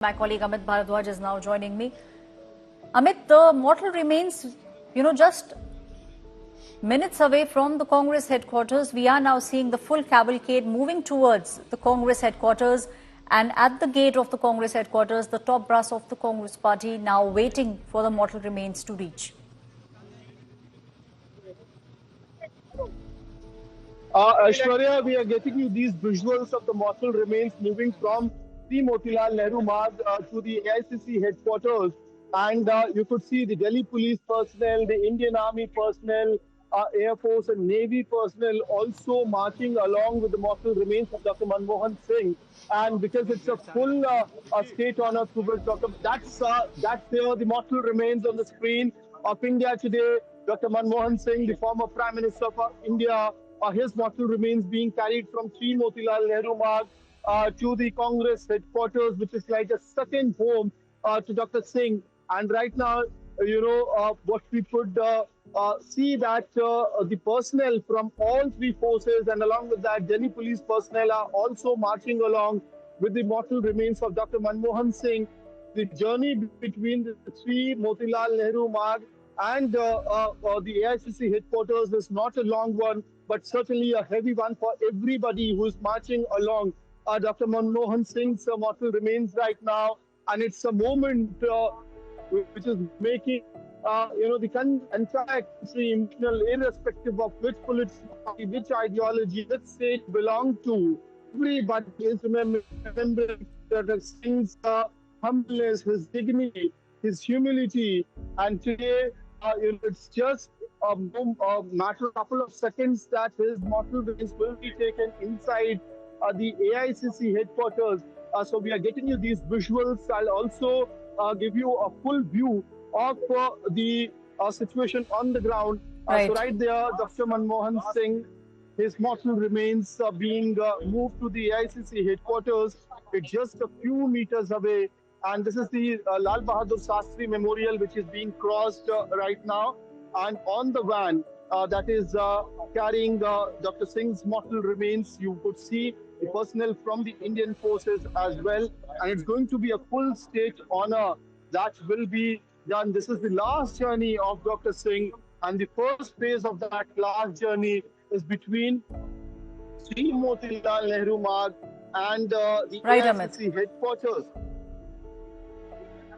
My colleague Amit Bharadwaj is now joining me. Amit, the mortal remains, just minutes away from the Congress headquarters. We are now seeing the full cavalcade moving towards the Congress headquarters. And at the gate of the Congress headquarters, the top brass of the Congress party now waiting for the mortal remains to reach. Aishwarya, we are getting you these visuals of the mortal remains moving from the Motilal Nehru Marg to the AICC headquarters. And you could see the Delhi police personnel, the Indian Army personnel, Air Force and Navy personnel also marching along with the mortal remains of Dr. Manmohan Singh. And because it's a full state honor tribute, that's there, the mortal remains on the screen of India today. Dr. Manmohan Singh, the former Prime Minister of India, his mortal remains being carried from Sri Motilal Nehru Marg to the Congress headquarters, which is like a second home to Dr. Singh. And right now, what we could see that the personnel from all three forces and along with that, Delhi police personnel are also marching along with the mortal remains of Dr. Manmohan Singh. The journey between the Sri Motilal Nehru Marg and the AICC headquarters is not a long one, but certainly a heavy one for everybody who is marching along Dr. Manmohan Singh's mortal remains right now. And it's a moment which is making, the entire country emotional, irrespective of which political party, which ideology, which state belong to. Everybody is remembering Dr. Singh's humbleness, his dignity, his humility. And today, it's just a matter of a couple of seconds that his mortal remains will be taken inside the AICC headquarters. So we are getting you these visuals. I'll also give you a full view of the situation on the ground. Right. So right there, Dr. Manmohan Singh, his mortal remains being moved to the AICC headquarters. It's just a few meters away. And this is the Lal Bahadur Shastri Memorial, which is being crossed right now. And on the van that is carrying Dr. Singh's mortal remains, you could see the personnel from the Indian forces as well. And it's going to be a full state honor that will be done. This is the last journey of Dr. Singh. And the first phase of that last journey is between Sri Motilal Nehru Marg and the AICC headquarters.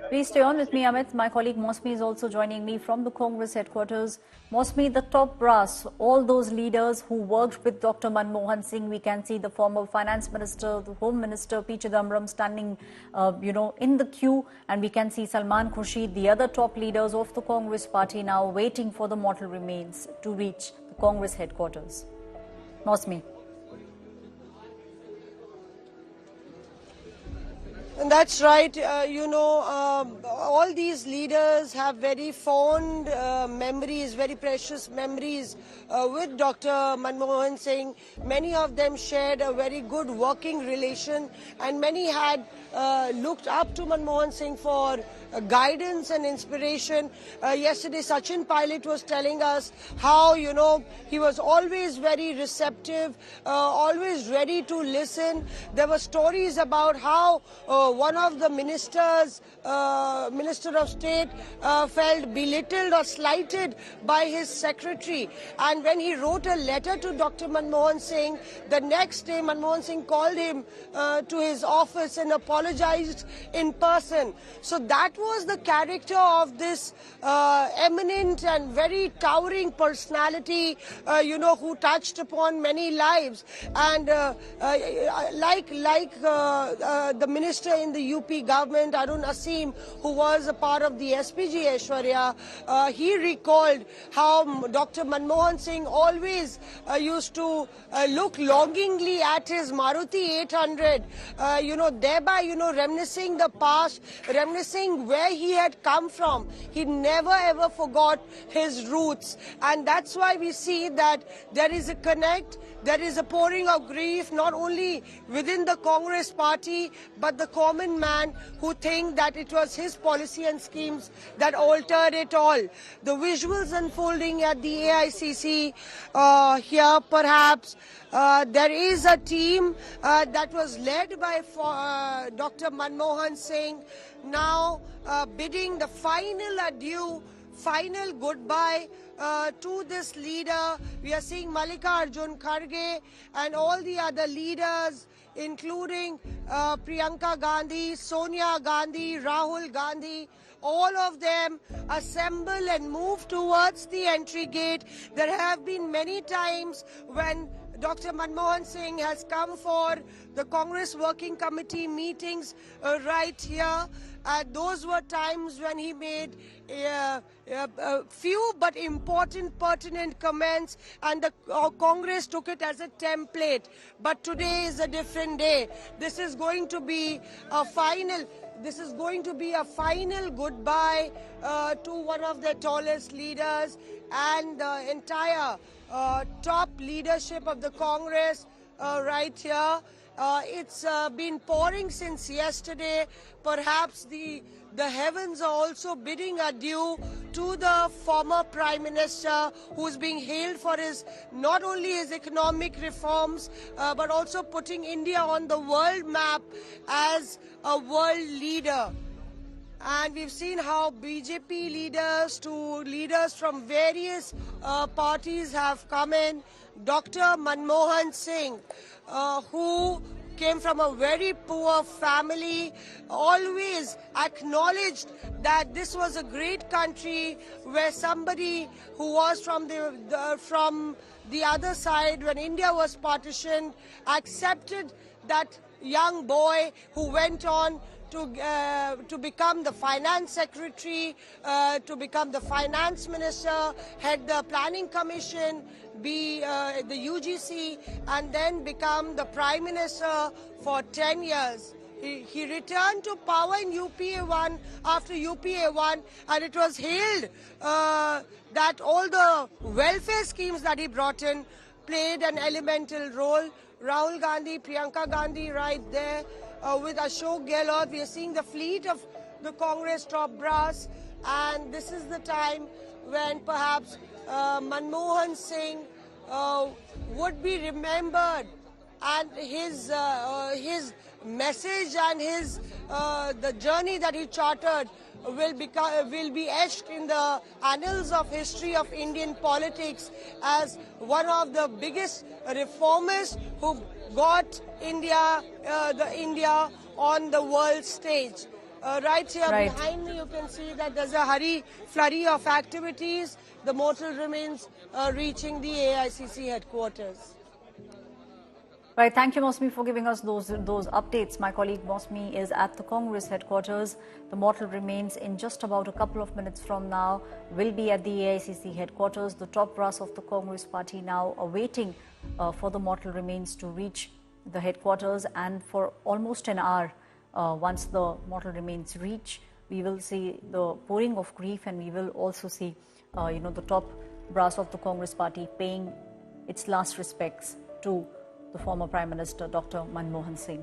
Please stay on with me, Amit. My colleague Mosmi is also joining me from the Congress headquarters. Mosmi, the top brass, all those leaders who worked with Dr. Manmohan Singh, we can see the former Finance Minister, the Home Minister, P. Chidambaram standing, in the queue. And we can see Salman Khurshid, the other top leaders of the Congress party now waiting for the mortal remains to reach the Congress headquarters. Mosmi. And that's right. All these leaders have very fond memories, very precious memories with Dr. Manmohan Singh. Many of them shared a very good working relation, and many had looked up to Manmohan Singh for guidance and inspiration. Yesterday, Sachin Pilot was telling us how, he was always very receptive, always ready to listen. There were stories about how one of the ministers, Minister of State, felt belittled or slighted by his secretary. And when he wrote a letter to Dr. Manmohan Singh, the next day Manmohan Singh called him to his office and apologized in person. So that was the character of this eminent and very towering personality, who touched upon many lives. And like the minister in the UP government, Arun Asim, who was a part of the SPG, Aishwarya, he recalled how Dr. Manmohan Singh always used to look longingly at his Maruti 800, thereby, reminiscing the past, reminiscing where he had come from. He never ever forgot his roots. And that's why we see that there is a connect, There is a pouring of grief not only within the Congress party but the common man who think that it was his policy and schemes that altered it all. The visuals unfolding at the AICC here perhaps there is a team that was led by Dr. Manmohan Singh now bidding the final adieu, final goodbye to this leader. We are seeing Mallikarjun Kharge and all the other leaders, including Priyanka Gandhi, Sonia Gandhi, Rahul Gandhi, all of them assemble and move towards the entry gate. There have been many times when Dr. Manmohan Singh has come for the Congress Working Committee meetings right here. Those were times when he made few but important pertinent comments, and the Congress took it as a template. But today is a different day. This is going to be a final. This is going to be a final goodbye to one of the tallest leaders and the entire top leadership of the Congress right here. It's been pouring since yesterday. Perhaps the heavens are also bidding adieu to the former Prime Minister, who's being hailed for his not only his economic reforms but also putting India on the world map as a world leader. And we've seen how BJP leaders to leaders from various parties have come in. Dr. Manmohan Singh, who came from a very poor family, always acknowledged that this was a great country where somebody who was from the other side, when India was partitioned, accepted that young boy who went on to become the finance secretary, to become the finance minister, head the planning commission, be the UGC, and then become the prime minister for 10 years. He returned to power in UPA 1 after UPA 1, and it was hailed that all the welfare schemes that he brought in played an elemental role. Rahul Gandhi, Priyanka Gandhi right there. With Ashok Gehlot, we are seeing the fleet of the Congress top brass, and this is the time when perhaps Manmohan Singh would be remembered, and his message and his the journey that he charted will be etched in the annals of history of Indian politics as one of the biggest reformers who got India on the world stage. Right here behind me, you can see that there's a flurry of activities. The mortal remains reaching the AICC headquarters. Right, thank you, Mosmi, for giving us those updates. My colleague Mosmi is at the Congress headquarters. The mortal remains in just about a couple of minutes from now will be at the AICC headquarters. The top brass of the Congress party now awaiting for the mortal remains to reach the headquarters, and for almost an hour, once the mortal remains reach, we will see the pouring of grief, and we will also see, the top brass of the Congress party paying its last respects to the former Prime Minister, Dr. Manmohan Singh.